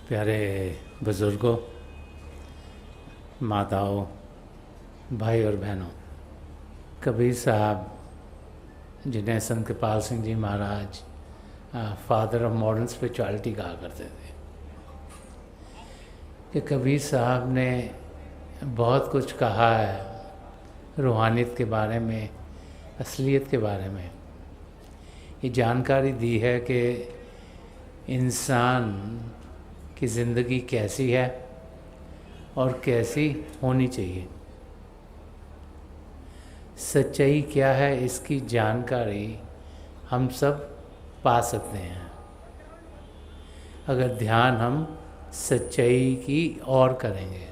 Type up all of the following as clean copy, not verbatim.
प्यारे बुज़ुर्गों, माताओं, भाई और बहनों, कबीर साहब जिन्हें संत कृपाल सिंह जी महाराज फादर ऑफ मॉडर्न स्पिरिचुअलिटी कहा करते थे, कि कबीर साहब ने बहुत कुछ कहा है रूहानियत के बारे में, असलियत के बारे में। ये जानकारी दी है कि इंसान की ज़िंदगी कैसी है और कैसी होनी चाहिए, सच्चाई क्या है, इसकी जानकारी हम सब पा सकते हैं अगर ध्यान हम सच्चाई की ओर करेंगे।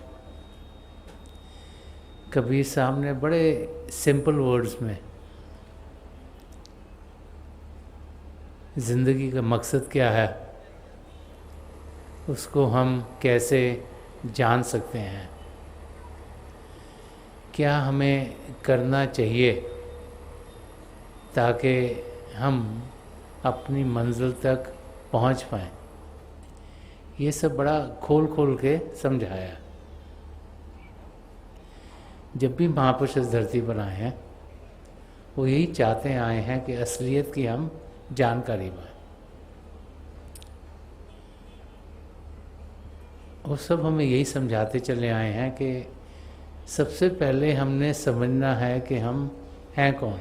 कबीर साहब ने बड़े सिंपल वर्ड्स में ज़िंदगी का मकसद क्या है उसको हम कैसे जान सकते हैं, क्या हमें करना चाहिए ताकि हम अपनी मंजिल तक पहुंच पाएं, ये सब बड़ा खोल खोल के समझाया। जब भी महापुरुष इस धरती पर आए हैं वो यही चाहते आए हैं कि असलियत की हम जानकारी पाएं। वो सब हमें यही समझाते चले आए हैं कि सबसे पहले हमने समझना है कि हम हैं कौन।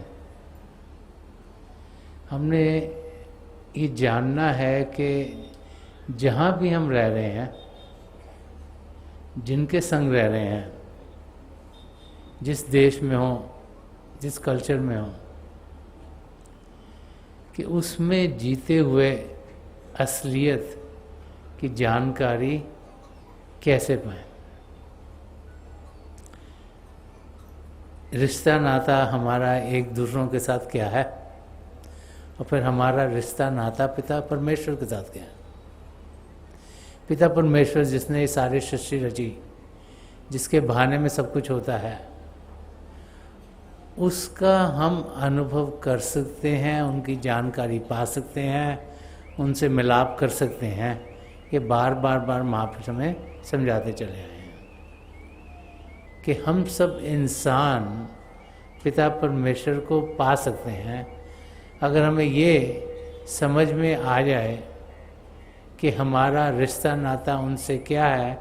हमने ये जानना है कि जहाँ भी हम रह रहे हैं, जिनके संग रह रहे हैं, जिस देश में हो, जिस कल्चर में हो, कि उसमें जीते हुए असलियत की जानकारी कैसे पाएं। रिश्ता नाता हमारा एक दूसरों के साथ क्या है और फिर हमारा रिश्ता नाता पिता परमेश्वर के साथ क्या है। पिता परमेश्वर जिसने ये सारी सृष्टि रची, जिसके बहाने में सब कुछ होता है, उसका हम अनुभव कर सकते हैं, उनकी जानकारी पा सकते हैं, उनसे मिलाप कर सकते हैं। ये बार बार महापुरुष हमें समझाते चले आए हैं कि हम सब इंसान पिता परमेश्वर को पा सकते हैं अगर हमें ये समझ में आ जाए कि हमारा रिश्ता नाता उनसे क्या है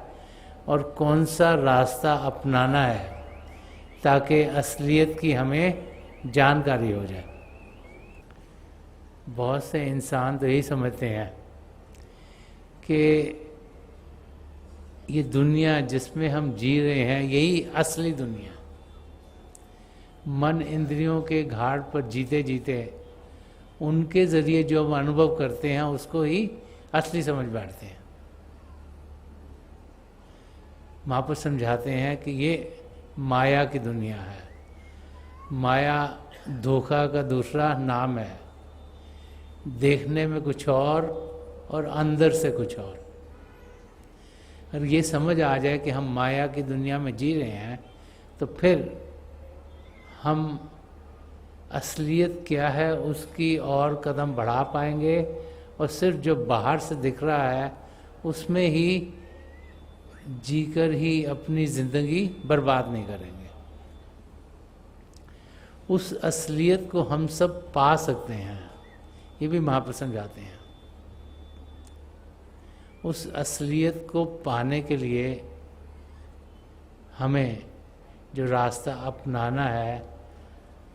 और कौन सा रास्ता अपनाना है ताकि असलियत की हमें जानकारी हो जाए। बहुत से इंसान तो यही समझते हैं कि ये दुनिया जिसमें हम जी रहे हैं यही असली दुनिया। मन इंद्रियों के घाट पर जीते जीते उनके ज़रिए जो हम अनुभव करते हैं उसको ही असली समझ बैठते हैं। महापुरुष समझाते हैं कि ये माया की दुनिया है। माया धोखा का दूसरा नाम है, देखने में कुछ और अंदर से कुछ और। अगर ये समझ आ जाए कि हम माया की दुनिया में जी रहे हैं तो फिर हम असलियत क्या है उसकी और कदम बढ़ा पाएंगे और सिर्फ जो बाहर से दिख रहा है उसमें ही जीकर ही अपनी ज़िंदगी बर्बाद नहीं करेंगे। उस असलियत को हम सब पा सकते हैं, ये भी महापुरुष समझाते हैं। उस असलियत को पाने के लिए हमें जो रास्ता अपनाना है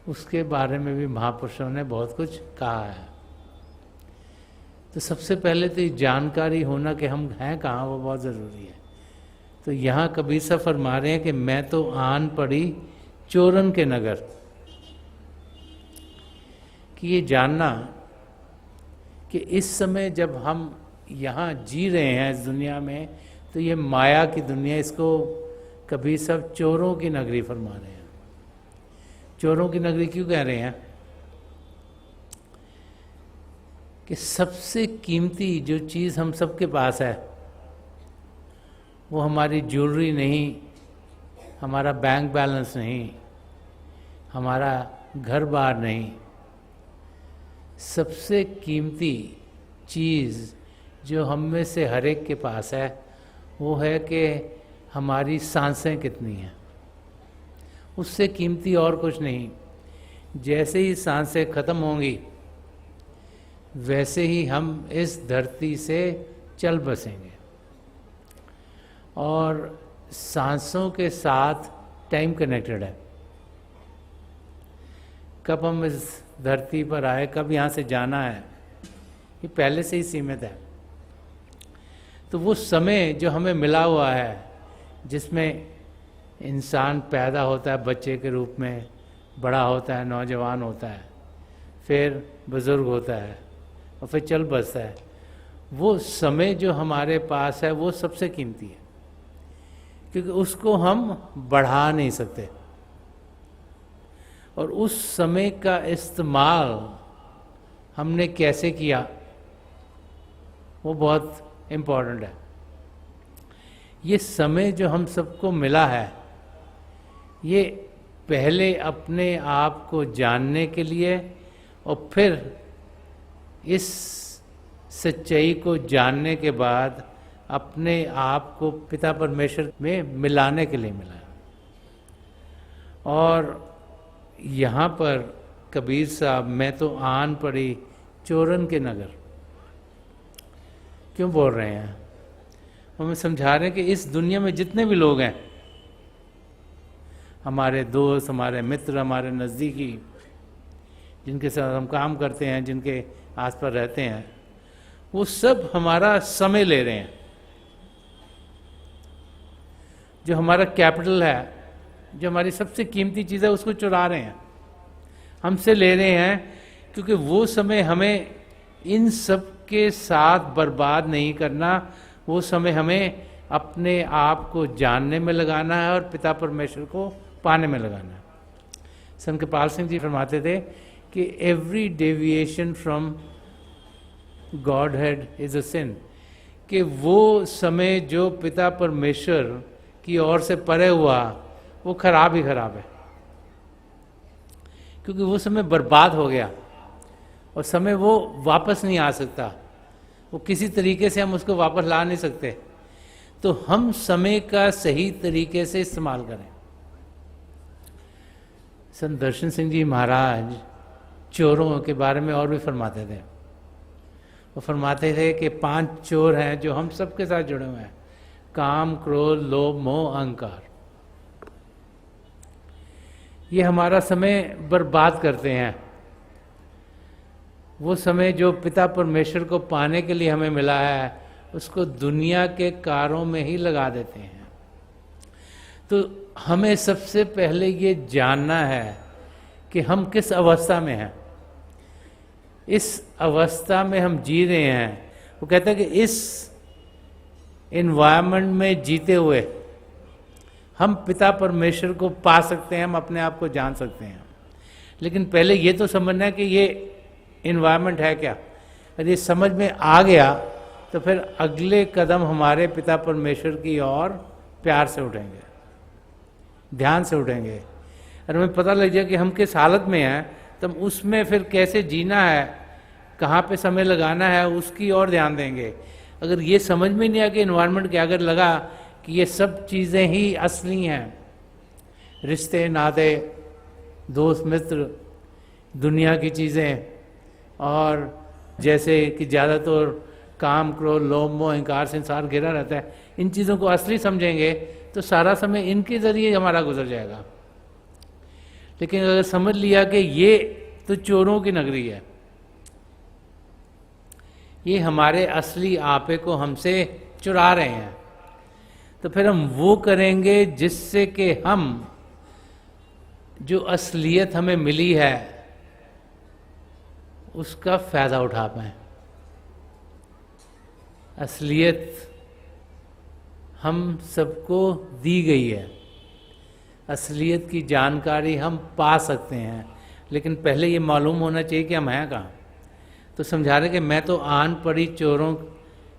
उसके बारे में भी महापुरुषों ने बहुत कुछ कहा है। तो सबसे पहले तो ये जानकारी होना कि हम हैं कहाँ, वो बहुत ज़रूरी है। तो यहाँ कबीर साहब फरमा रहे हैं कि मैं तो आन पड़ी चोरन के नगर, कि ये जानना कि इस समय जब हम यहाँ जी रहे हैं इस दुनिया में तो ये माया की दुनिया, इसको कबीर साहब चोरों की नगरी फरमा रहे हैं। चोरों की नगरी क्यों कह रहे हैं? कि सबसे कीमती जो चीज़ हम सबके पास है वो हमारी ज्वेलरी नहीं, हमारा बैंक बैलेंस नहीं, हमारा घर बार नहीं। सबसे कीमती चीज़ जो हम में से हर एक के पास है वो है कि हमारी सांसें कितनी हैं। उससे कीमती और कुछ नहीं। जैसे ही सांसें खत्म होंगी वैसे ही हम इस धरती से चल बसेंगे। और सांसों के साथ टाइम कनेक्टेड है। कब हम इस धरती पर आए, कब यहाँ से जाना है, ये पहले से ही सीमित है। तो वो समय जो हमें मिला हुआ है, जिसमें इंसान पैदा होता है बच्चे के रूप में, बड़ा होता है, नौजवान होता है, फिर बुज़ुर्ग होता है और फिर चल बसता है, वो समय जो हमारे पास है वो सबसे कीमती है, क्योंकि उसको हम बढ़ा नहीं सकते। और उस समय का इस्तेमाल हमने कैसे किया वो बहुत इम्पोर्टेंट है। ये समय जो हम सबको मिला है, ये पहले अपने आप को जानने के लिए और फिर इस सच्चाई को जानने के बाद अपने आप को पिता परमेश्वर में मिलाने के लिए मिला है। और यहाँ पर कबीर साहब मैं तो आन पड़ी चोरन के नगर क्यों बोल रहे हैं? हमें समझा रहे हैं कि इस दुनिया में जितने भी लोग हैं, हमारे दोस्त, हमारे मित्र, हमारे नज़दीकी, जिनके साथ हम काम करते हैं, जिनके आसपास रहते हैं, वो सब हमारा समय ले रहे हैं। जो हमारा कैपिटल है, जो हमारी सबसे कीमती चीज़ है, उसको चुरा रहे हैं, हमसे ले रहे हैं, क्योंकि वो समय हमें इन सब के साथ बर्बाद नहीं करना। वो समय हमें अपने आप को जानने में लगाना है और पिता परमेश्वर को पाने में लगाना है। संत कृपाल सिंह जी फरमाते थे कि every deviation from Godhead is a sin, कि वो समय जो पिता परमेश्वर की ओर से परे हुआ वो खराब ही खराब है, क्योंकि वो समय बर्बाद हो गया और समय वो वापस नहीं आ सकता। वो किसी तरीके से हम उसको वापस ला नहीं सकते। तो हम समय का सही तरीके से इस्तेमाल करें। संत दर्शन सिंह जी महाराज चोरों के बारे में और भी फरमाते थे। वो फरमाते थे कि 5 चोर हैं जो हम सबके साथ जुड़े हुए हैं: काम, क्रोध, लोभ, मोह, अहंकार। ये हमारा समय बर्बाद करते हैं। वो समय जो पिता परमेश्वर को पाने के लिए हमें मिला है, उसको दुनिया के कारों में ही लगा देते हैं। तो हमें सबसे पहले ये जानना है कि हम किस अवस्था में हैं, इस अवस्था में हम जी रहे हैं। वो कहते हैं कि इस एनवायरनमेंट में जीते हुए हम पिता परमेश्वर को पा सकते हैं, हम अपने आप को जान सकते हैं। लेकिन पहले ये तो समझना है कि ये एनवायरनमेंट है क्या। अगर ये समझ में आ गया तो फिर अगले कदम हमारे पिता परमेश्वर की ओर प्यार से उठेंगे, ध्यान से उठेंगे। और हमें पता लग जाए कि हम किस हालत में हैं, तब उसमें फिर कैसे जीना है, कहाँ पे समय लगाना है, उसकी ओर ध्यान देंगे। अगर ये समझ में नहीं आया कि एनवायरनमेंट क्या, अगर लगा कि ये सब चीज़ें ही असली हैं, रिश्ते नाते, दोस्त मित्र, दुनिया की चीज़ें, और जैसे कि ज़्यादातर काम, क्रोध, लोभ, मोह, अहंकार से इंसान घिरा रहता है, इन चीज़ों को असली समझेंगे तो सारा समय इनके ज़रिए हमारा गुजर जाएगा। लेकिन अगर समझ लिया कि ये तो चोरों की नगरी है, ये हमारे असली आपे को हमसे चुरा रहे हैं, तो फिर हम वो करेंगे जिससे कि हम जो असलियत हमें मिली है उसका फ़ायदा उठा पाएँ। असलियत हम सबको दी गई है, असलियत की जानकारी हम पा सकते हैं, लेकिन पहले ये मालूम होना चाहिए कि हम हैं कहाँ। तो समझा रहे कि मैं तो आन पड़ी चोरों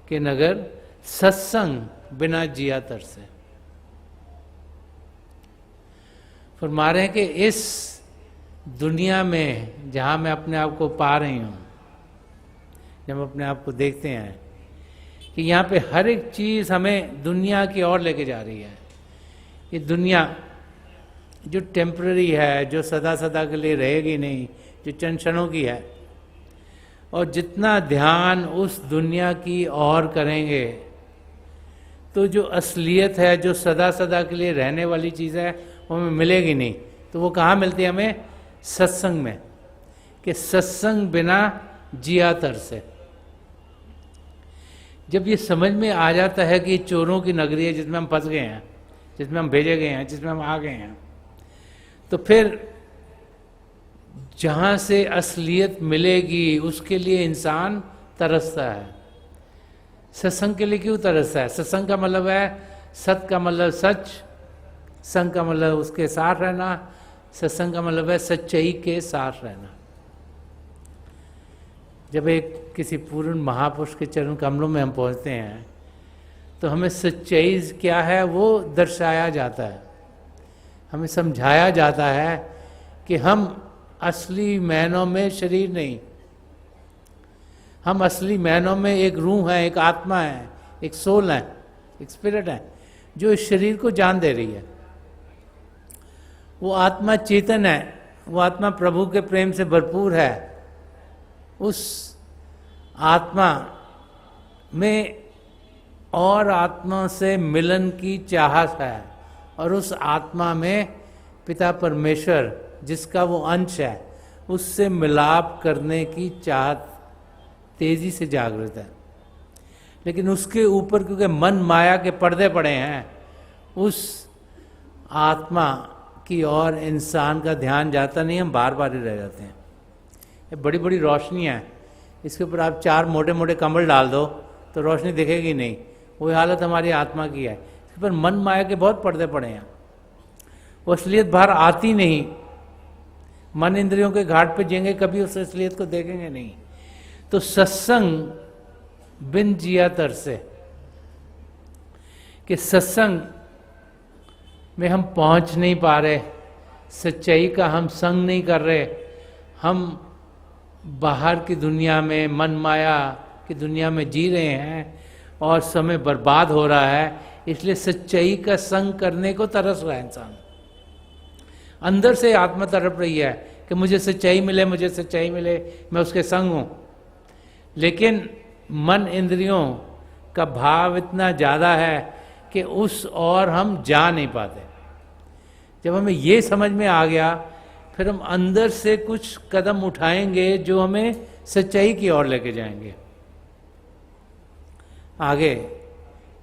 के नगर, सत्संग बिना जिया तरसे। फरमा रहे हैं कि इस दुनिया में जहाँ मैं अपने आप को पा रही हूँ, जब हम अपने आप को देखते हैं, कि यहाँ पे हर एक चीज़ हमें दुनिया की ओर लेके जा रही है। ये दुनिया जो टेम्पररी है, जो सदा सदा के लिए रहेगी नहीं, जो चंद क्षणों की है, और जितना ध्यान उस दुनिया की ओर करेंगे तो जो असलियत है, जो सदा सदा के लिए रहने वाली चीज़ है, वो हमें मिलेगी नहीं। तो वो कहाँ मिलती है हमें? सत्संग में। कि सत्संग बिना जिया तर से। जब ये समझ में आ जाता है कि चोरों की नगरी है जिसमें हम फंस गए हैं, जिसमें हम भेजे गए हैं, जिसमें हम आ गए हैं, तो फिर जहाँ से असलियत मिलेगी उसके लिए इंसान तरसता है। सत्संग के लिए क्यों तरसता है? सत्संग का मतलब है, सत का मतलब सच, संग का मतलब उसके साथ रहना, सत्संग का मतलब है सच्चाई के साथ रहना। जब एक किसी पूर्ण महापुरुष के चरण कमलों में हम पहुंचते हैं तो हमें सच्चाई क्या है वो दर्शाया जाता है, हमें समझाया जाता है कि हम असली मायनों में शरीर नहीं, हम असली मायनों में एक रूह है, एक आत्मा है, एक सोल है, एक स्पिरिट है जो इस शरीर को जान दे रही है। वो आत्मा चेतन है, वो आत्मा प्रभु के प्रेम से भरपूर है। उस आत्मा में और आत्मा से मिलन की चाहत है, और उस आत्मा में पिता परमेश्वर जिसका वो अंश है उससे मिलाप करने की चाहत तेजी से जागृत है। लेकिन उसके ऊपर क्योंकि मन माया के पर्दे पड़े हैं, उस आत्मा की ओर इंसान का ध्यान जाता नहीं, हम बार बार ही रह जाते हैं। ये बड़ी बड़ी रोशनियाँ हैं, इसके ऊपर आप 4 मोटे मोटे कंबल डाल दो तो रोशनी दिखेगी नहीं। वही हालत हमारी आत्मा की है, इसके ऊपर मन माया के बहुत पर्दे पड़े हैं, वो असलियत बाहर आती नहीं। मन इंद्रियों के घाट पे जिएंगे, कभी उस असलियत को देखेंगे नहीं। तो सत्संग बिन जिया तर से, कि सत्संग में हम पहुंच नहीं पा रहे, सच्चाई का हम संग नहीं कर रहे, हम बाहर की दुनिया में, मन माया की दुनिया में जी रहे हैं और समय बर्बाद हो रहा है। इसलिए सच्चाई का संग करने को तरस रहा है इंसान। अंदर से आत्मा तड़प रही है कि मुझे सच्चाई मिले, मुझे सच्चाई मिले, मैं उसके संग हूं। लेकिन मन इंद्रियों का भाव इतना ज़्यादा है कि उस और हम जा नहीं पाते। जब हमें ये समझ में आ गया, फिर हम अंदर से कुछ कदम उठाएंगे जो हमें सच्चाई की ओर लेके जाएंगे। आगे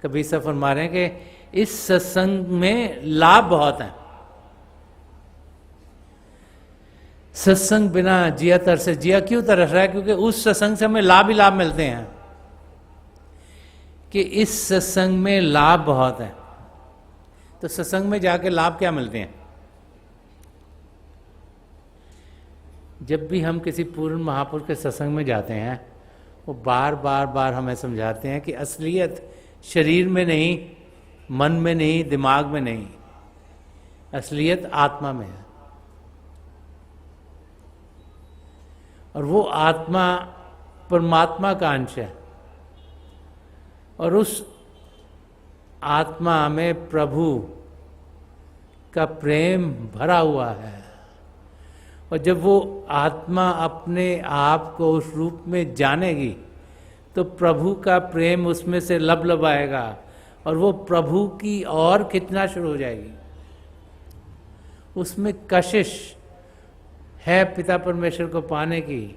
कबीर साहब फरमा रहे हैं कि इस सत्संग में लाभ बहुत हैं। सत्संग बिना जिया तर से। जिया क्यों तरस रहा है? क्योंकि उस सत्संग से हमें लाभ ही लाभ मिलते हैं, कि इस सत्संग में लाभ बहुत है। तो सत्संग में जाके लाभ क्या मिलते हैं? जब भी हम किसी पूर्ण महापुरुष के सत्संग में जाते हैं, वो बार बार बार हमें समझाते हैं कि असलियत शरीर में नहीं, मन में नहीं, दिमाग में नहीं, असलियत आत्मा में है। और वो आत्मा परमात्मा का अंश है, और उस आत्मा में प्रभु का प्रेम भरा हुआ है। और जब वो आत्मा अपने आप को उस रूप में जानेगी तो प्रभु का प्रेम उसमें से लबलबाएगा और वो प्रभु की ओर खिंचना शुरू हो जाएगी। उसमें कशिश है पिता परमेश्वर को पाने की,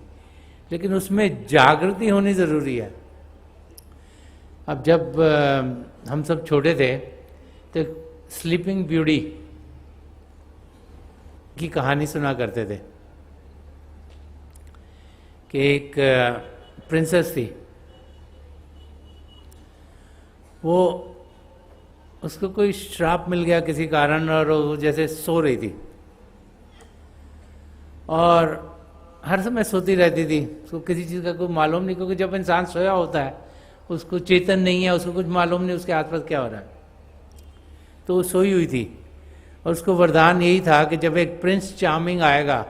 लेकिन उसमें जागृति होनी जरूरी है। अब जब हम सब छोटे थे तो स्लीपिंग ब्यूटी की कहानी सुना करते थे कि एक प्रिंसेस थी, वो उसको कोई श्राप मिल गया किसी कारण, और वो जैसे सो रही थी और हर समय सोती रहती थी। उसको किसी चीज़ का कोई मालूम नहीं, क्योंकि जब इंसान सोया होता है उसको चेतन नहीं है, उसको कुछ मालूम नहीं उसके आसपास क्या हो रहा है। तो वो सोई हुई थी और उसको वरदान यही था कि जब एक प्रिंस चार्मिंग आएगा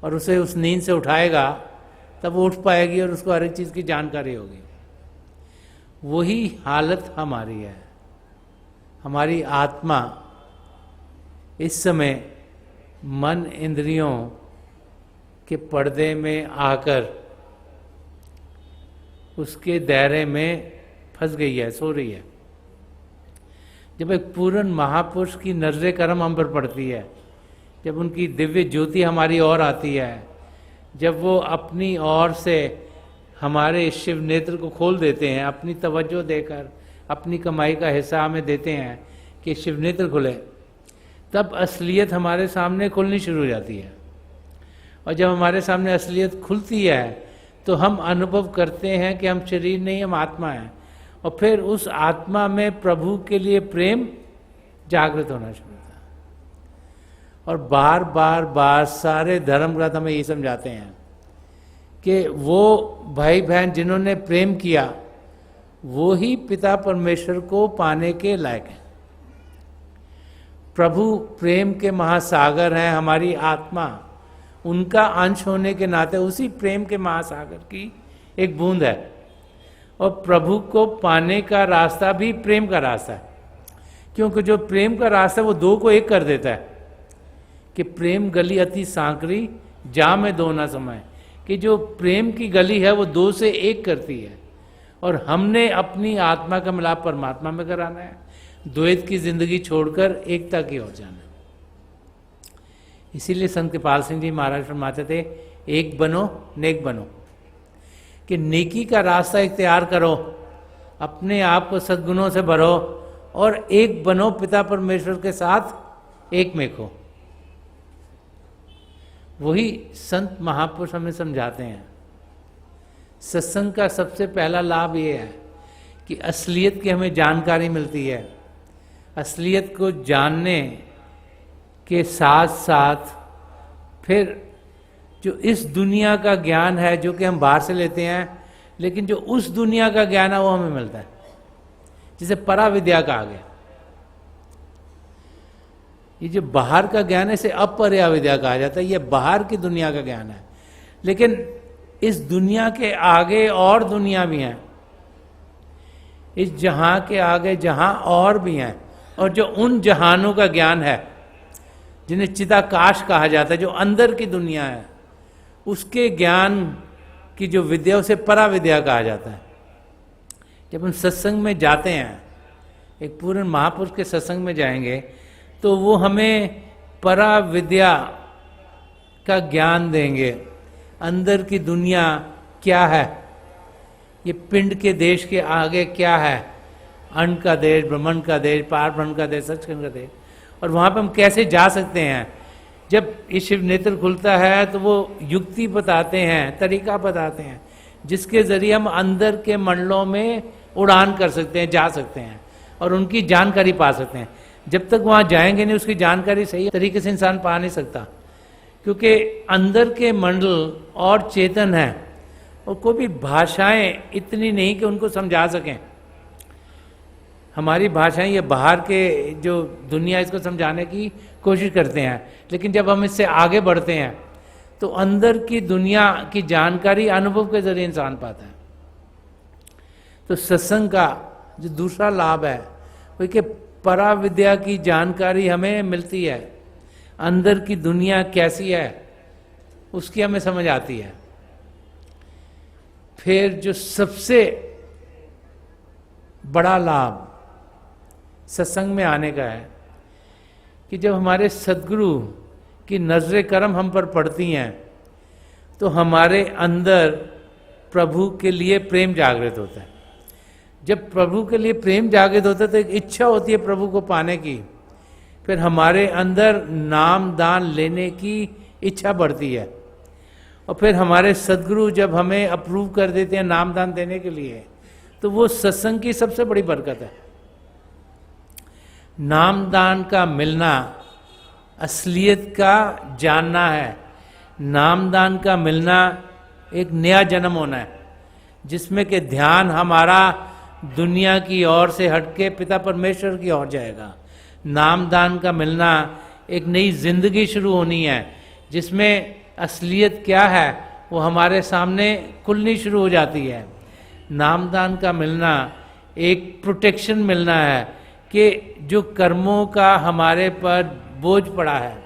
और उसे उस नींद से उठाएगा तब वो उठ पाएगी और उसको हर एक चीज़ की जानकारी होगी। वही हालत हमारी है। हमारी आत्मा इस समय मन इंद्रियों के पर्दे में आकर उसके दायरे में फंस गई है, सो रही है। जब एक पूर्ण महापुरुष की नजर करम हम पर पड़ती है, जब उनकी दिव्य ज्योति हमारी ओर आती है, जब वो अपनी ओर से हमारे शिव नेत्र को खोल देते हैं, अपनी तवज्जो देकर अपनी कमाई का हिस्सा हमें देते हैं कि शिव नेत्र खुले, तब असलियत हमारे सामने खुलनी शुरू हो जाती है। और जब हमारे सामने असलियत खुलती है तो हम अनुभव करते हैं कि हम शरीर नहीं, हम आत्मा हैं। और फिर उस आत्मा में प्रभु के लिए प्रेम जागृत होना शुरू होता है। और बार बार बार सारे धर्म ग्रंथ हमें ये समझाते हैं कि वो भाई बहन जिन्होंने प्रेम किया वो ही पिता परमेश्वर को पाने के लायक हैं। प्रभु प्रेम के महासागर हैं, हमारी आत्मा उनका अंश होने के नाते उसी प्रेम के महासागर की एक बूंद है। और प्रभु को पाने का रास्ता भी प्रेम का रास्ता है, क्योंकि जो प्रेम का रास्ता है वो दो को एक कर देता है कि प्रेम गली अति सांकरी जा में दो ना समय, कि जो प्रेम की गली है वो दो से एक करती है। और हमने अपनी आत्मा का मिलाप परमात्मा में कराना है, द्वैत की जिंदगी छोड़कर एकता की ओर जाना है। इसीलिए संत कृपाल सिंह जी महाराज फरमाते थे, एक बनो नेक बनो, कि नेकी का रास्ता इख्तियार करो, अपने आप को सद्गुणों से भरो और एक बनो, पिता परमेश्वर के साथ एक में खो। वही संत महापुरुष हमें समझाते हैं। सत्संग का सबसे पहला लाभ ये है कि असलियत की हमें जानकारी मिलती है। असलियत को जानने के साथ साथ फिर जो इस दुनिया का ज्ञान है जो कि हम बाहर से लेते हैं, लेकिन जो उस दुनिया का ज्ञान है वो हमें मिलता है, जिसे पराविद्या कहा गया। ये जो बाहर का ज्ञान है इसे अपरया विद्या कहा जाता है, ये बाहर की दुनिया का ज्ञान है। लेकिन इस दुनिया के आगे और दुनिया भी हैं, इस जहां के आगे जहां और भी हैं। और जो उन जहानों का ज्ञान है जिन्हें चिदाकाश कहा जाता है, जो अंदर की दुनिया है, उसके ज्ञान की जो विद्या उसे पराविद्या कहा जाता है। जब हम सत्संग में जाते हैं, एक पूर्ण महापुरुष के सत्संग में जाएंगे तो वो हमें पराविद्या का ज्ञान देंगे। अंदर की दुनिया क्या है, ये पिंड के देश के आगे क्या है, अन्न का देश, ब्रह्मांड का देश, पार ब्रह्म का देश, सचखंड का देश, और वहाँ पे हम कैसे जा सकते हैं। जब ये शिव नेत्र खुलता है तो वो युक्ति बताते हैं, तरीका बताते हैं, जिसके जरिए हम अंदर के मंडलों में उड़ान कर सकते हैं, जा सकते हैं और उनकी जानकारी पा सकते हैं। जब तक वहाँ जाएंगे नहीं, उसकी जानकारी सही तरीके से इंसान पा नहीं सकता, क्योंकि अंदर के मंडल और चेतन है और कोई भी भाषाएं इतनी नहीं कि उनको समझा सकें। हमारी भाषाएं ये बाहर के जो दुनिया इसको समझाने की कोशिश करते हैं, लेकिन जब हम इससे आगे बढ़ते हैं तो अंदर की दुनिया की जानकारी अनुभव के जरिए इंसान पाता है। तो सत्संग का जो दूसरा लाभ है वो कि पराविद्या की जानकारी हमें मिलती है, अंदर की दुनिया कैसी है उसकी हमें समझ आती है। फिर जो सबसे बड़ा लाभ सत्संग में आने का है कि जब हमारे सद्गुरु की नजर करम हम पर पड़ती हैं तो हमारे अंदर प्रभु के लिए प्रेम जागृत होता है। जब प्रभु के लिए प्रेम जागृत होता है तो एक इच्छा होती है प्रभु को पाने की। फिर हमारे अंदर नाम दान लेने की इच्छा बढ़ती है और फिर हमारे सद्गुरु जब हमें अप्रूव कर देते हैं नाम दान देने के लिए, तो वो सत्संग की सबसे बड़ी बरकत है। नाम दान का मिलना असलियत का जानना है। नाम दान का मिलना एक नया जन्म होना है, जिसमें कि ध्यान हमारा दुनिया की ओर से हटके पिता परमेश्वर की ओर जाएगा। नाम दान का मिलना एक नई जिंदगी शुरू होनी है, जिसमें असलियत क्या है वो हमारे सामने खुलनी शुरू हो जाती है। नाम दान का मिलना एक प्रोटेक्शन मिलना है कि जो कर्मों का हमारे पर बोझ पड़ा है,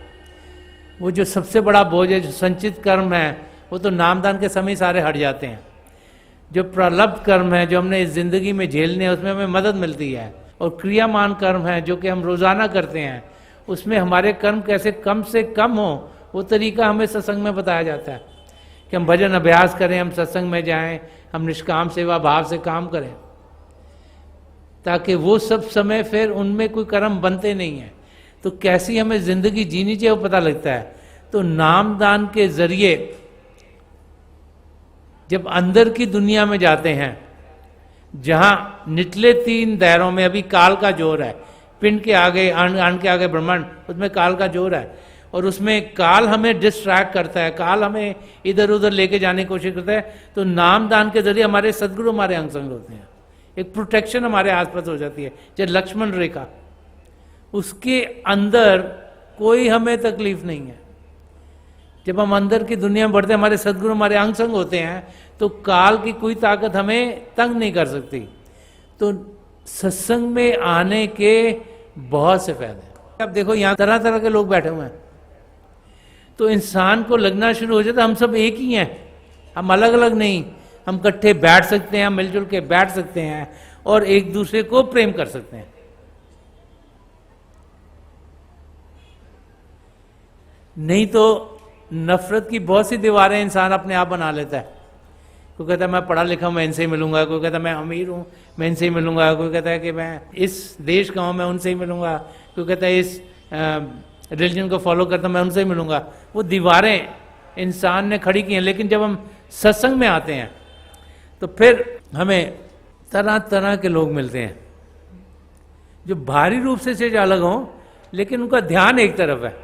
वो जो सबसे बड़ा बोझ है, जो संचित कर्म है, वो तो नामदान के समय सारे हट जाते हैं। जो प्रलब्ध कर्म है, जो हमने इस जिंदगी में झेलने हैं, उसमें हमें मदद मिलती है। और क्रियामान कर्म है जो कि हम रोजाना करते हैं, उसमें हमारे कर्म कैसे कम से कम हो, वो तरीका हमें सत्संग में बताया जाता है कि हम भजन अभ्यास करें, हम सत्संग में जाएं, हम निष्काम सेवा भाव से काम करें, ताकि वो सब समय फिर उनमें कोई कर्म बनते नहीं है। तो कैसी हमें जिंदगी जीनी चाहिए वो पता लगता है। तो नामदान के जरिए जब अंदर की दुनिया में जाते हैं, जहां निचले 3 दायरों में अभी काल का जोर है, पिंड के आगे अण के आगे ब्रह्मांड, उसमें काल का जोर है, और उसमें काल हमें डिस्ट्रैक्ट करता है, काल हमें इधर उधर लेके जाने की कोशिश करता है। तो नामदान के जरिए हमारे सदगुरु हमारे अंग संग होते हैं, एक प्रोटेक्शन हमारे आसपास हो जाती है, जैसे लक्ष्मण रेखा, उसके अंदर कोई हमें तकलीफ नहीं है। जब हम अंदर की दुनिया में बढ़ते हैं, हमारे सदगुरु हमारे अंग संग होते हैं, तो काल की कोई ताकत हमें तंग नहीं कर सकती। तो सत्संग में आने के बहुत से फायदे हैं। अब देखो यहाँ तरह तरह के लोग बैठे हुए हैं, तो इंसान को लगना शुरू हो जाता है हम सब एक ही हैं, हम अलग अलग नहीं, हम इकट्ठे बैठ सकते हैं, मिलजुल के बैठ सकते हैं और एक दूसरे को प्रेम कर सकते हैं। नहीं तो नफरत की बहुत सी दीवारें इंसान अपने आप बना लेता है। कोई कहता है मैं पढ़ा लिखा हूं, मैं इनसे ही मिलूंगा, कोई कहता है मैं अमीर हूं, मैं इनसे ही मिलूंगा, कोई कहता है कि मैं इस देश का हूं, मैं उनसे ही मिलूंगा, कोई कहता है इस रिलीजन को फॉलो करता हूं, मैं उनसे ही मिलूंगा। वो दीवारें इंसान ने खड़ी की हैं। लेकिन जब हम सत्संग में आते हैं तो फिर हमें तरह तरह के लोग मिलते हैं, जो भारी रूप से अलग हों, लेकिन उनका ध्यान एक तरफ है।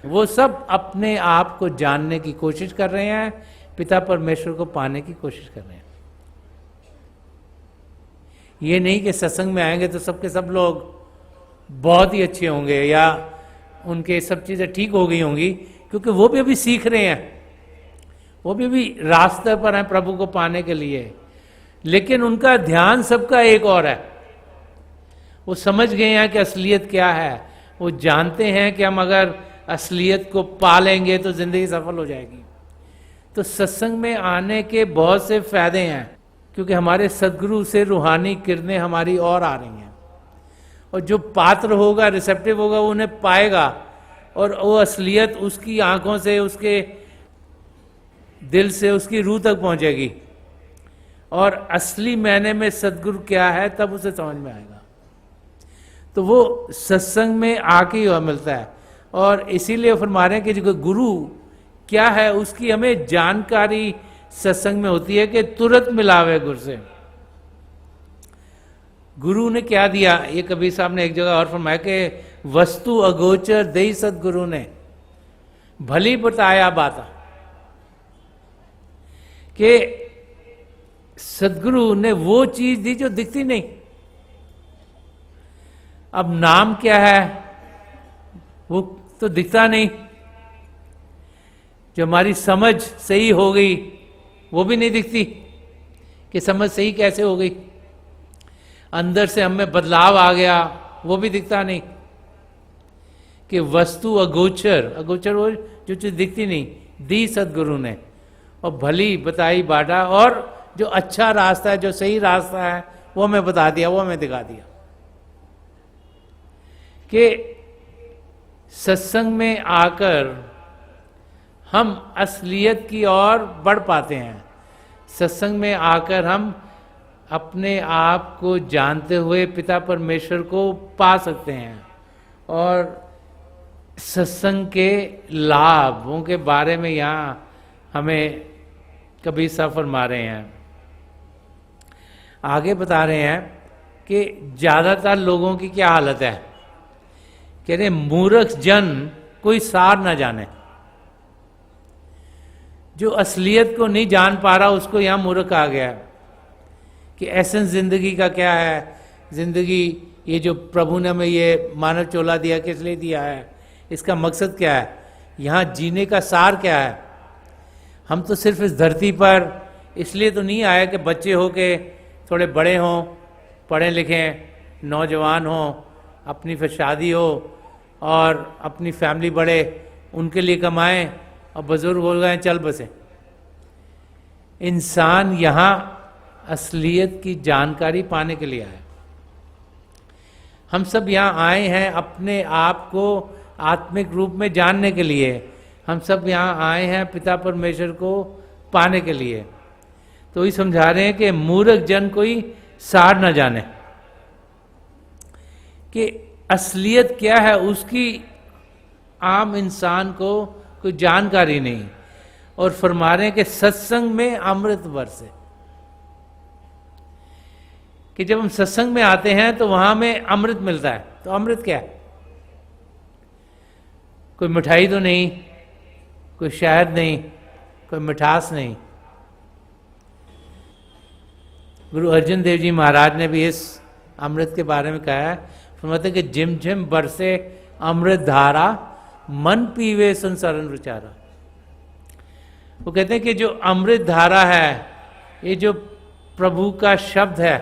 वो सब अपने आप को जानने की कोशिश कर रहे हैं, पिता परमेश्वर को पाने की कोशिश कर रहे हैं। ये नहीं कि सत्संग में आएंगे तो सबके सब लोग बहुत ही अच्छे होंगे या उनके सब चीज़ें ठीक हो गई होंगी, क्योंकि वो भी अभी सीख रहे हैं, वो भी अभी रास्ते पर हैं प्रभु को पाने के लिए। लेकिन उनका ध्यान सबका एक और है। वो समझ गए हैं कि असलियत क्या है, वो जानते हैं कि हम अगर असलियत को पालेंगे तो जिंदगी सफल हो जाएगी। तो सत्संग में आने के बहुत से फायदे हैं, क्योंकि हमारे सदगुरु से रूहानी किरणें हमारी और आ रही हैं, और जो पात्र होगा, रिसेप्टिव होगा, वो उन्हें पाएगा, और वो असलियत उसकी आंखों से, उसके दिल से, उसकी रूह तक पहुंचेगी, और असली मायने में सदगुरु क्या है तब उसे समझ में आएगा। तो वो सत्संग में आके ही मिलता है। और इसीलिए फरमा रहे हैं कि जो गुरु क्या है उसकी हमें जानकारी सत्संग में होती है कि तुरंत मिलावे गुरु से। गुरु ने क्या दिया, ये कबीर साहब ने एक जगह और फरमाया कि वस्तु अगोचर दई सदगुरु ने भली बताया बाता, कि सदगुरु ने वो चीज दी जो दिखती नहीं। अब नाम क्या है वो तो दिखता नहीं, जो हमारी समझ सही हो गई वो भी नहीं दिखती कि समझ सही कैसे हो गई। अंदर से हमें बदलाव आ गया वो भी दिखता नहीं। कि वस्तु अगोचर, अगोचर वो जो चीज दिखती नहीं, दी सदगुरु ने, और भली बताई बाटा, और जो अच्छा रास्ता है, जो सही रास्ता है, वो हमें बता दिया, वो हमें दिखा दिया। कि सत्संग में आकर हम असलियत की ओर बढ़ पाते हैं। सत्संग में आकर हम अपने आप को जानते हुए पिता परमेश्वर को पा सकते हैं, और सत्संग के लाभों के बारे में यहाँ हमें कबीर साहब फरमा रहे हैं। आगे बता रहे हैं कि ज़्यादातर लोगों की क्या हालत है, कह रहे मूर्ख जन कोई सार ना जाने। जो असलियत को नहीं जान पा रहा उसको यहां मूर्ख आ गया कि एसेंस जिंदगी का क्या है। जिंदगी ये जो प्रभु ने हमें ये मानव चोला दिया किस लिए दिया है, इसका मकसद क्या है, यहाँ जीने का सार क्या है। हम तो सिर्फ इस धरती पर इसलिए तो नहीं आए कि बच्चे हो के थोड़े बड़े हों पढ़े लिखें नौजवान हो, अपनी फिर शादी हो और अपनी फैमिली बढ़े, उनके लिए कमाएं, और बुजुर्ग हो गए चल बसे। इंसान यहाँ असलियत की जानकारी पाने के लिए आया। हम सब यहाँ आए हैं अपने आप को आत्मिक रूप में जानने के लिए। हम सब यहाँ आए हैं पिता परमेश्वर को पाने के लिए। तो ये समझा रहे हैं कि मूर्ख जन कोई सार न जाने कि असलियत क्या है, उसकी आम इंसान को कोई जानकारी नहीं। और फरमा रहे हैं कि सत्संग में अमृत बरसे, कि जब हम सत्संग में आते हैं तो वहां में अमृत मिलता है। तो अमृत क्या है? कोई मिठाई तो नहीं, कोई शहद नहीं, कोई मिठास नहीं। गुरु अर्जुन देव जी महाराज ने भी इस अमृत के बारे में कहा है, फरमाते कि झिम झिम बरसे अमृत धारा, मन पीवे संसारन रुचारा। वो कहते हैं कि जो अमृत धारा है, ये जो प्रभु का शब्द है,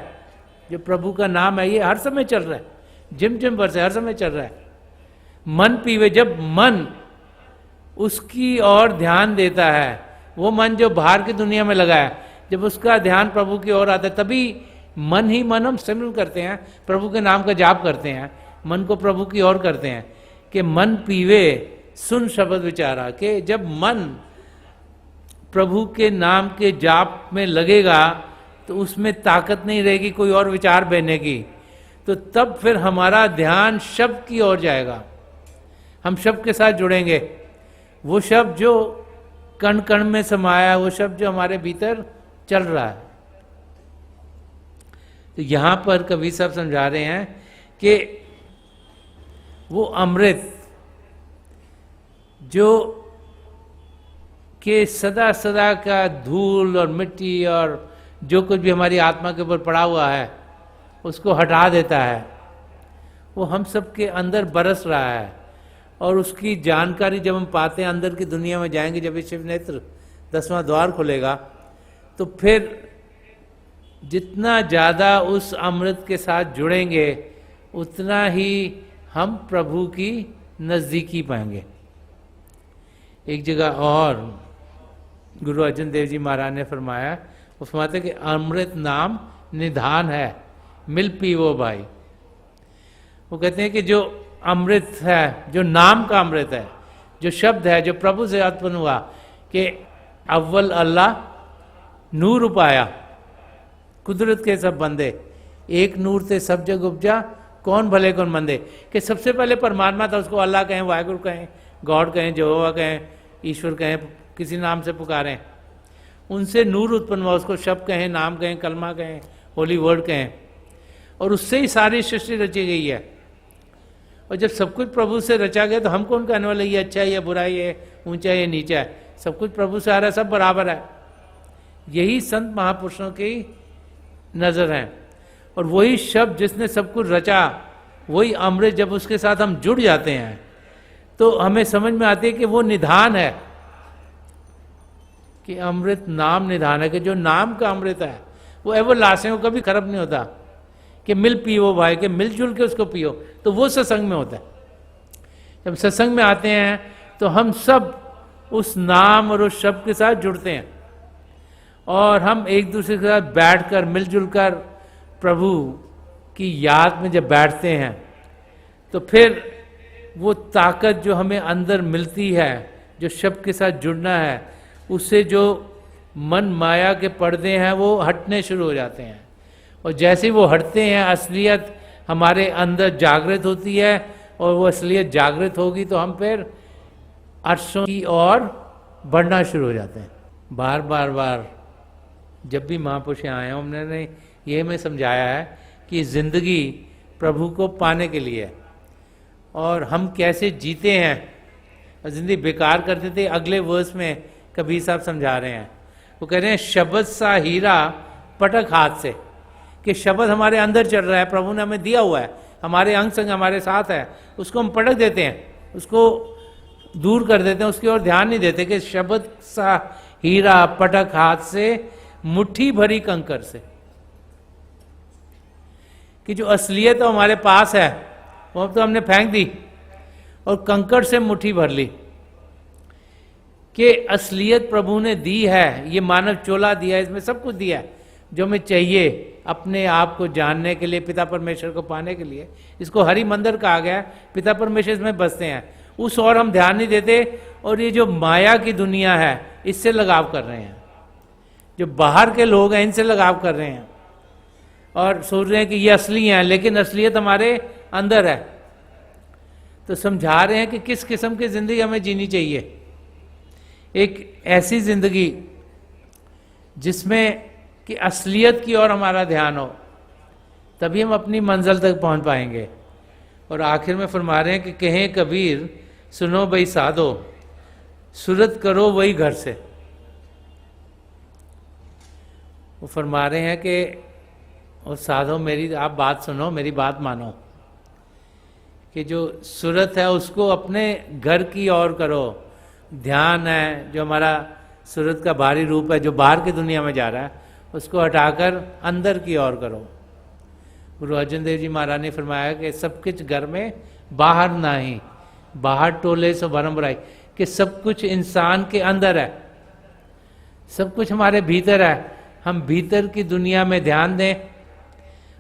जो प्रभु का नाम है, ये हर समय चल रहा है, झिम झिम बरसे हर समय चल रहा है। मन पीवे, जब मन उसकी ओर ध्यान देता है, वो मन जो बाहर की दुनिया में लगा है, जब उसका ध्यान प्रभु की ओर आता है, तभी मन ही मन हम सिमरन करते हैं, प्रभु के नाम का जाप करते हैं, मन को प्रभु की ओर करते हैं। कि मन पीवे सुन शब्द विचारा, कि जब मन प्रभु के नाम के जाप में लगेगा तो उसमें ताकत नहीं रहेगी कोई और विचार बहने की। तो तब फिर हमारा ध्यान शब्द की ओर जाएगा, हम शब्द के साथ जुड़ेंगे। वो शब्द जो कण कण में समाया, वो शब्द जो हमारे भीतर चल रहा है। तो यहां पर कबीर साहब समझा रहे हैं कि वो अमृत जो कि सदा सदा का धूल और मिट्टी और जो कुछ भी हमारी आत्मा के ऊपर पड़ा हुआ है उसको हटा देता है, वो हम सब के अंदर बरस रहा है। और उसकी जानकारी जब हम पाते हैं, अंदर की दुनिया में जाएंगे, जब ये शिव नेत्र 10वां द्वार खुलेगा, तो फिर जितना ज़्यादा उस अमृत के साथ जुड़ेंगे उतना ही हम प्रभु की नज़दीकी पाएंगे। एक जगह और गुरु अर्जुन देव जी महाराज ने फरमाया, वो फरमाते कि अमृत नाम निधान है, मिल पीवो भाई। वो कहते हैं कि जो अमृत है, जो नाम का अमृत है, जो शब्द है, जो प्रभु से उत्पन्न हुआ, कि अव्वल अल्लाह नूर उपाया, कुदरत के सब बंदे, एक नूर से सब जग उपजा, कौन भले कौन मंदे। कि सबसे पहले परमात्मा था, उसको अल्लाह कहें, वाहिगुरु कहें, गॉड कहें, यहोवा कहें, ईश्वर कहें, किसी नाम से पुकारें। उनसे नूर उत्पन्न हुआ, उसको शब्द कहें, नाम कहें, कलमा कहें, होली वर्ड कहें, और उससे ही सारी सृष्टि रची गई है। और जब सब कुछ प्रभु से रचा गया तो हम कौन कहने वाले ये अच्छा है, ये बुरा है, ये ऊंचा है, ये नीचा है। सब कुछ प्रभु से आ रहा है, सब बराबर है। यही संत महापुरुषों की नजर है। और वही शब्द जिसने सब कुछ रचा, वही अमृत, जब उसके साथ हम जुड़ जाते हैं तो हमें समझ में आती है कि वो निधान है, कि अमृत नाम निधान है, कि जो नाम का अमृत है वो एवरलास्टिंग, कभी खराब नहीं होता। कि मिल पियो भाई, कि मिलजुल के उसको पियो, तो वो सत्संग में होता है। जब सत्संग में आते हैं तो हम सब उस नाम और उस शब्द के साथ जुड़ते हैं, और हम एक दूसरे के साथ बैठकर मिलजुल कर प्रभु की याद में जब बैठते हैं, तो फिर वो ताकत जो हमें अंदर मिलती है, जो शब्द के साथ जुड़ना है, उससे जो मन माया के पर्दे हैं वो हटने शुरू हो जाते हैं। और जैसे वो हटते हैं, असलियत हमारे अंदर जागृत होती है, और वो असलियत जागृत होगी तो हम फिर अर्शों की ओर बढ़ना शुरू हो जाते हैं। बार बार बार जब भी महापुरुष आए हैं, उन्होंने ये हमें समझाया है कि जिंदगी प्रभु को पाने के लिए है, और हम कैसे जीते हैं और जिंदगी बेकार करते थे। अगले वर्स में कबीर साहब समझा रहे हैं, वो कह रहे हैं शब्द सा हीरा पटक हाथ से, कि शब्द हमारे अंदर चल रहा है, प्रभु ने हमें दिया हुआ है, हमारे अंग संग हमारे साथ है, उसको हम पटक देते हैं, उसको दूर कर देते हैं, उसकी ओर ध्यान नहीं देते। कि शब्द सा हीरा पटक हाथ से, मुट्ठी भरी कंकर से, कि जो असलियत तो हमारे पास है वो तो हमने फेंक दी और कंकड़ से मुट्ठी भर ली कि असलियत प्रभु ने दी है, ये मानव चोला दिया है, इसमें सब कुछ दिया है जो हमें चाहिए अपने आप को जानने के लिए, पिता परमेश्वर को पाने के लिए। इसको हरि मंदिर कहा गया, पिता परमेश्वर इसमें बसते हैं। उस और हम ध्यान नहीं देते और ये जो माया की दुनिया है इससे लगाव कर रहे हैं, जो बाहर के लोग हैं इनसे लगाव कर रहे हैं और सोच रहे हैं कि ये असली हैं, लेकिन असलियत हमारे अंदर है। तो समझा रहे हैं कि किस किस्म की जिंदगी हमें जीनी चाहिए। एक ऐसी जिंदगी जिसमें कि असलियत की ओर हमारा ध्यान हो, तभी हम अपनी मंजिल तक पहुंच पाएंगे। और आखिर में फरमा रहे हैं कि कहें कबीर सुनो भाई साधो, सूरत करो वही घर से। वो फरमा रहे हैं कि वो साधो मेरी आप बात सुनो, मेरी बात मानो कि जो सूरत है उसको अपने घर की ओर करो। ध्यान है जो हमारा सूरत का बाहरी रूप है, जो बाहर की दुनिया में जा रहा है, उसको हटाकर अंदर की ओर करो। गुरु अर्जुन देव जी महाराज ने फरमाया कि सब कुछ घर में बाहर नहीं, बाहर टोले सो भरम बुराई, कि सब कुछ इंसान के अंदर है, सब कुछ हमारे भीतर है। हम भीतर की दुनिया में ध्यान दें,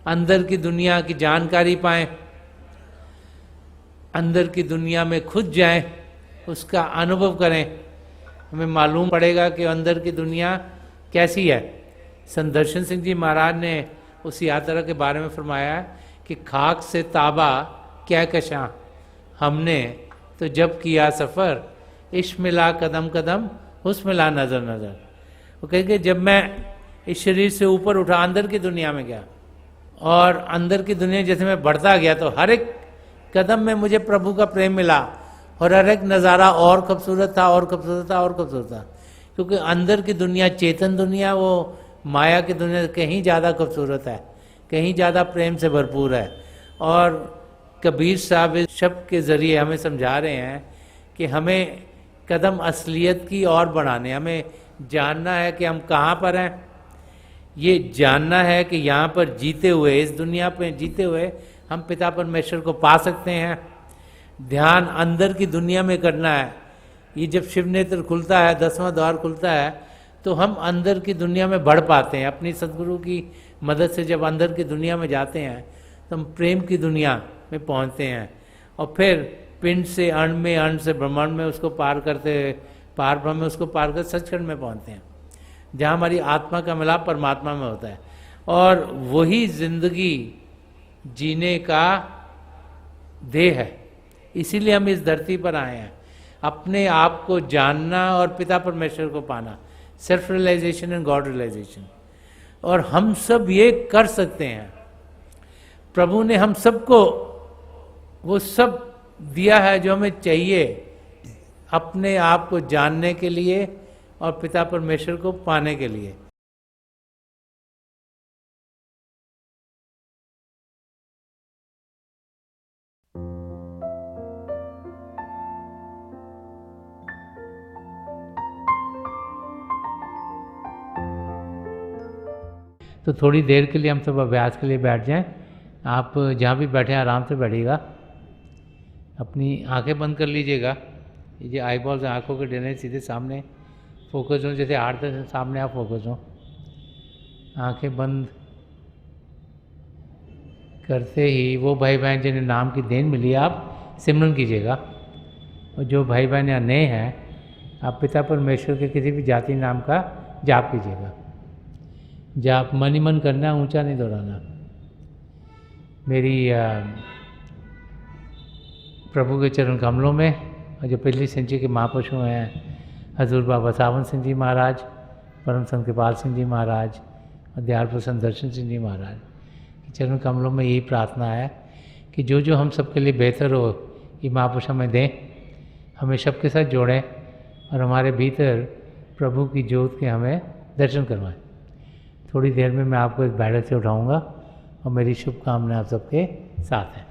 अंदर की दुनिया की जानकारी पाएं, अंदर की दुनिया में खुद जाएं, उसका अनुभव करें, हमें मालूम पड़ेगा कि अंदर की दुनिया कैसी है। संत दर्शन सिंह जी महाराज ने उस यात्रा के बारे में फरमाया कि खाक से ताबा क्या कशा, हमने तो जब किया सफ़र, इश्क मिला कदम कदम, हुस्न मिला नज़र नज़र। वो कहेंगे जब मैं इस शरीर से ऊपर उठा, अंदर की दुनिया में गया, और अंदर की दुनिया जैसे मैं बढ़ता गया तो हर एक कदम में मुझे प्रभु का प्रेम मिला और हर एक नज़ारा और खूबसूरत था और खूबसूरत था और खूबसूरत था। क्योंकि अंदर की दुनिया, चेतन दुनिया, वो माया की दुनिया कहीं ज़्यादा खूबसूरत है, कहीं ज़्यादा प्रेम से भरपूर है। और कबीर साहब इस शब्द के ज़रिए हमें समझा रहे हैं कि हमें कदम असलियत की ओर बढ़ाने, हमें जानना है कि हम कहाँ पर हैं, ये जानना है कि यहाँ पर जीते हुए, इस दुनिया पे जीते हुए हम पिता परमेश्वर को पा सकते हैं। ध्यान अंदर की दुनिया में करना है। ये जब शिव नेत्र खुलता है, 10वां द्वार खुलता है, तो हम अंदर की दुनिया में बढ़ पाते हैं। अपनी सदगुरु की मदद से जब अंदर की दुनिया में जाते हैं तो हम प्रेम की दुनिया में पहुंचते हैं और फिर पिंड से अण में, अण से ब्रह्मांड में उसको पार करते, पार ब्रह्म में उसको पार कर सचखंड में पहुंचते हैं, जहाँ हमारी आत्मा का मिलाप परमात्मा में होता है। और वही जिंदगी जीने का देह है। इसीलिए हम इस धरती पर आए हैं, अपने आप को जानना और पिता परमेश्वर को पाना, self realization and God realization. और हम सब ये कर सकते हैं। प्रभु ने हम सबको वो सब दिया है जो हमें चाहिए अपने आप को जानने के लिए और पिता परमेश्वर को पाने के लिए। तो थोड़ी देर के लिए हम सब अभ्यास के लिए बैठ जाएं। आप जहाँ भी बैठे आराम से बैठिएगा, अपनी आंखें बंद कर लीजिएगा। ये आई बॉल्स आँखों के डरने सीधे सामने फोकस हो, जैसे हार्ट से सामने आप फोकस हो। आंखें बंद करते ही वो भाई बहन जिन्हें नाम की देन मिली आप सिमरन कीजिएगा। और जो भाई बहन यहाँ नए हैं, आप पिता परमेश्वर के किसी भी जाति नाम का जाप कीजिएगा। जाप मन ही मन करना, ऊंचा नहीं दोहराना। मेरी प्रभु के चरण कमलों में, और जो पिछली सेंचुरी के महापुरुष हैं हजूर बाबा सावन सिंह जी महाराज, परम संत कृपाल सिंह जी महाराज और दयाल प्रसन्न दर्शन सिंह जी महाराज के चरण कमलों में यही प्रार्थना है कि जो जो हम सबके लिए बेहतर हो ये महापुरुष हमें दें, हमें सबके साथ जोड़ें और हमारे भीतर प्रभु की ज्योत के हमें दर्शन करवाएं। थोड़ी देर में मैं आपको इस बैठक से उठाऊंगा और मेरी शुभकामनाएं आप सबके साथ हैं।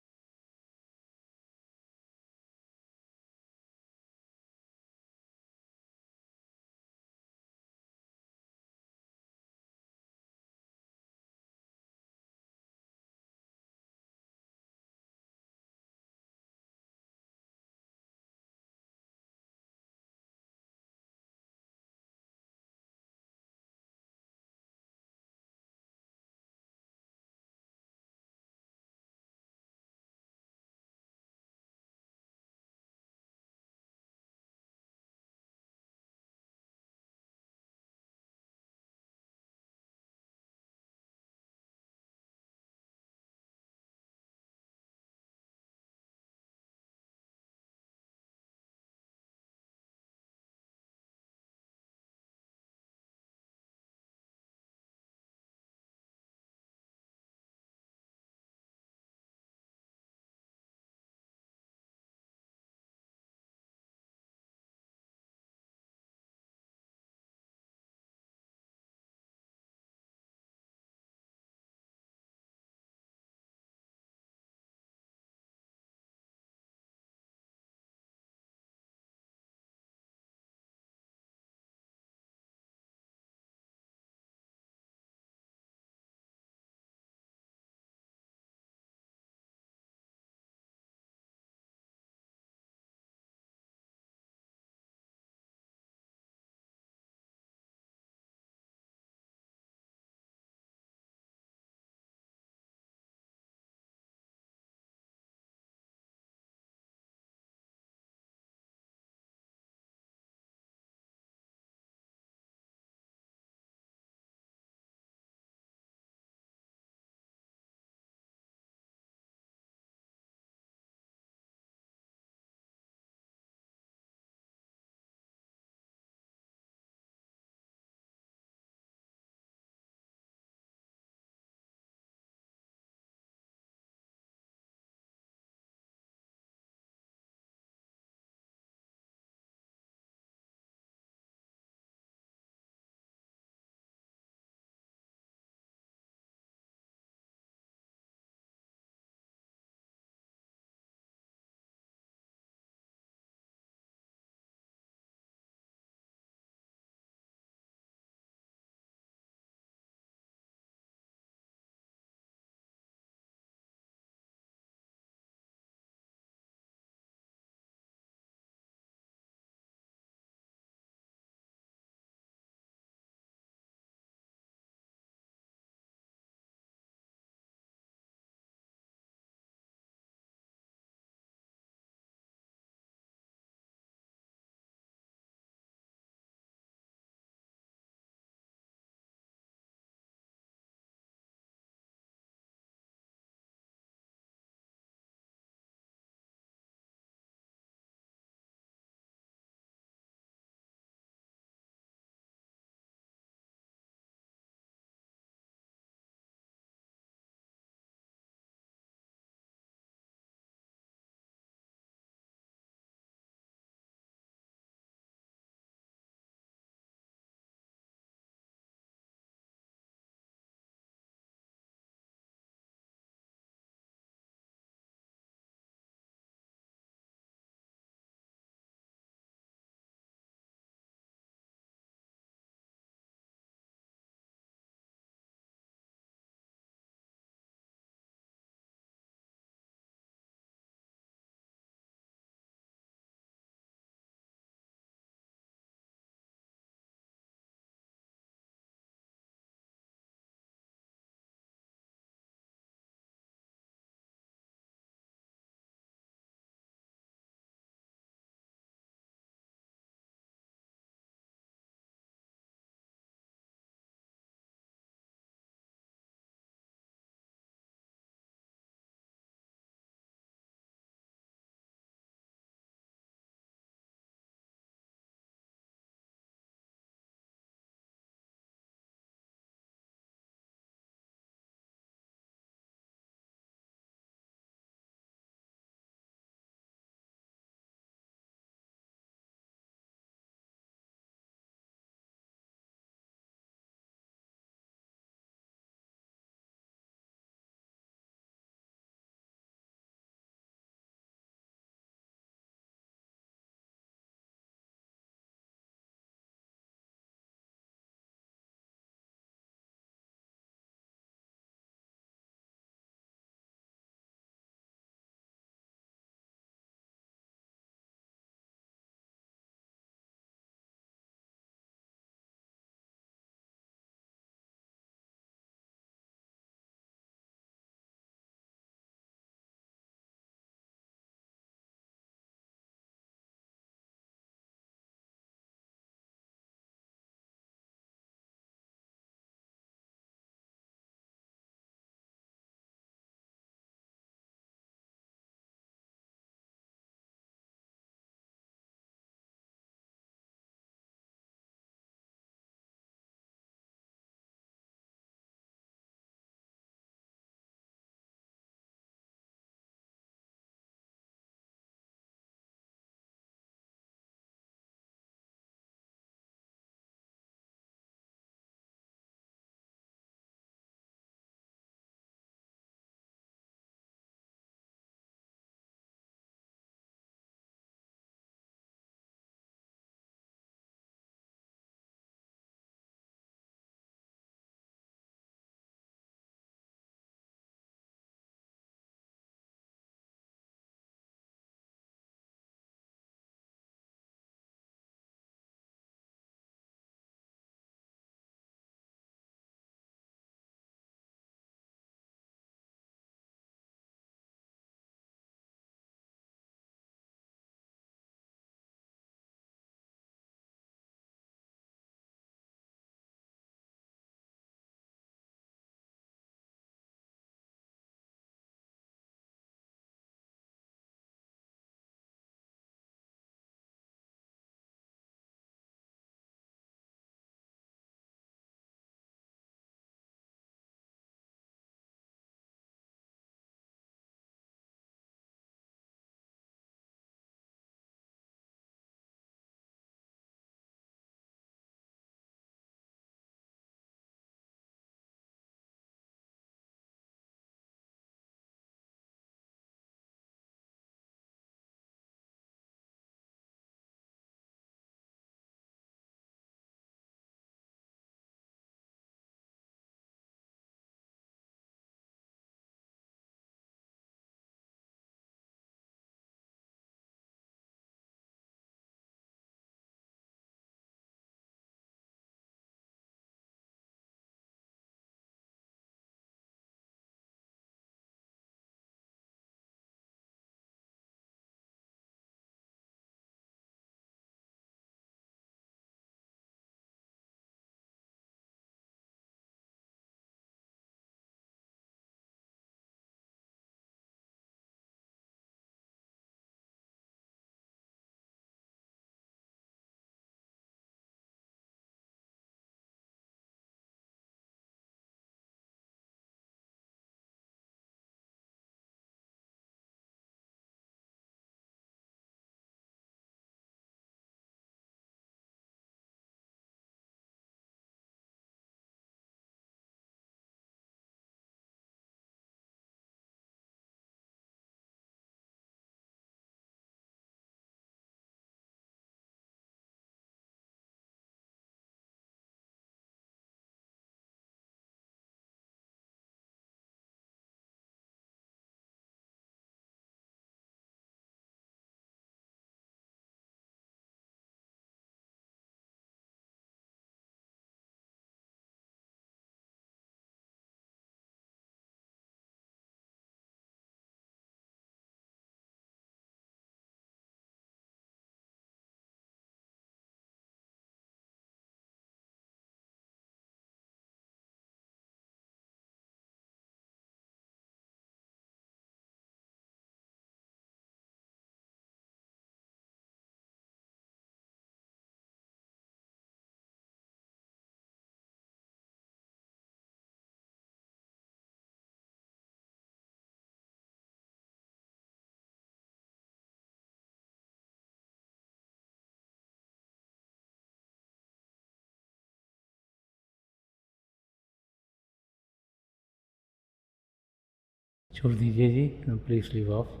छोड़ दीजिए जी, प्लीज़ लीव ऑफ।